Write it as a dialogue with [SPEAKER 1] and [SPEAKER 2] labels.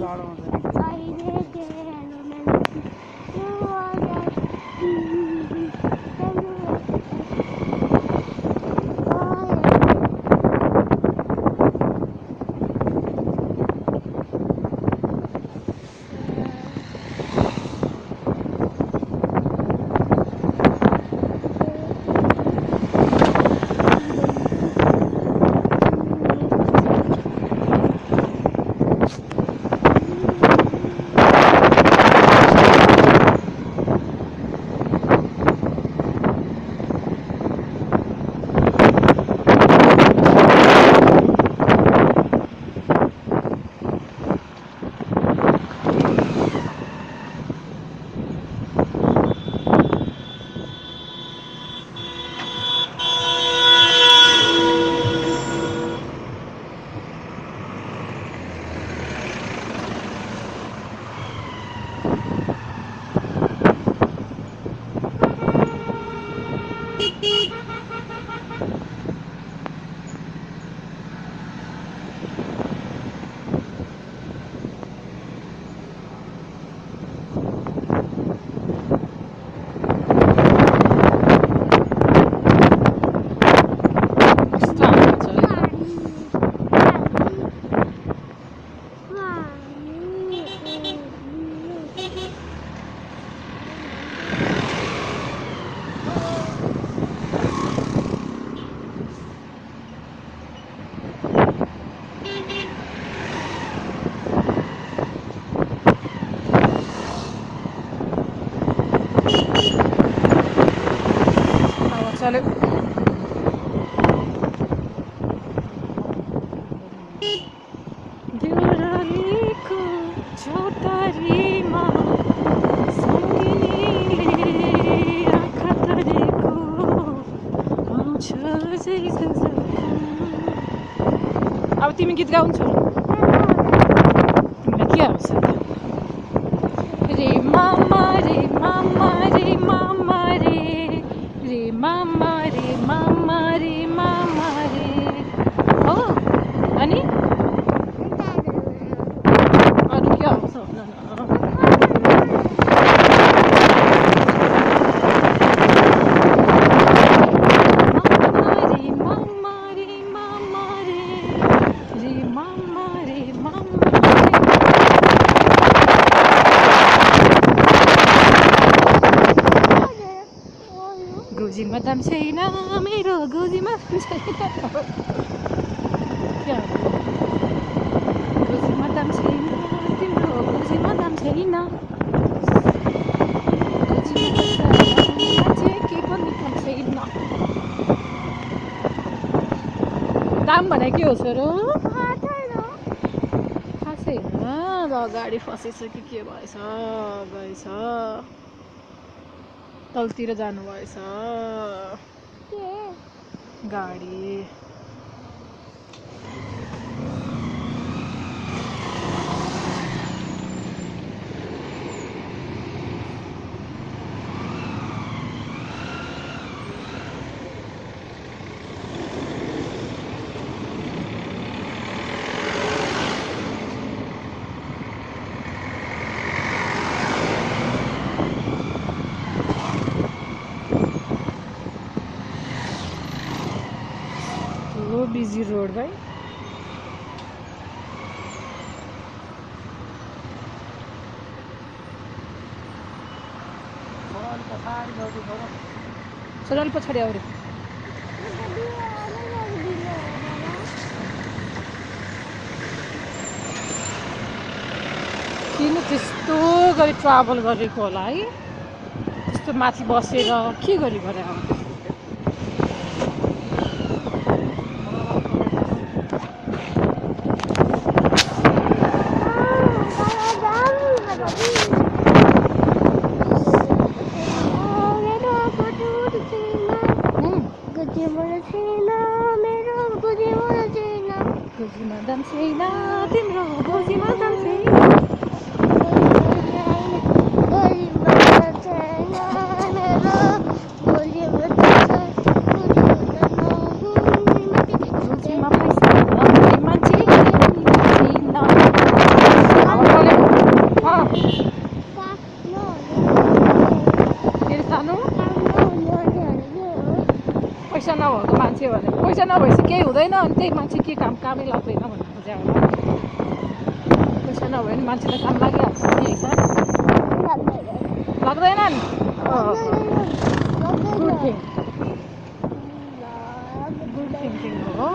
[SPEAKER 1] टाढो हुँदैन चल्यो देउरालीको चौतारीमा सङ्गिनीले आँखा तरेको आउँछ जैसा। अब तिमी गीत गाउँछौ तिमीलाई के आउँछ रे मामा रे मामा रे मामा रे रे मामा रे मामा रे मामा रे हो अनि अरू के आउँछ गोजीमा दाम छैन मेरो गोजीमा दाम छैन गोजीमा दाम छैन तिम्रो गोजीमा दाम छैन मान्छे के पनि काम छैन दाम भने के हो छोरो थाहा छैन ल गाडी फसेछ कि के भएछ गएछ तलतिर जानु भएछ गाडी बिजी रोड भाइ चल अलि पछाडि आऊ रे किन त्यस्तो गरी ट्राभल गरेको होला है त्यस्तो माथि बसेर के गरी गरे गोजीमा दाम छैन तिम्रो गोजीमा दाम छैन गोजीमा पैसा नभए मान्छे पैसा नभएपछि केही हुँदैन अनि त्यही मान्छे के कामै लाग्दैन भन्न खोज्यो होला पैसा नभए पनि मान्छेलाई काम लागिहाल्छ नि हिसाब लाग्दैन नि गुड थिङ्किङ हो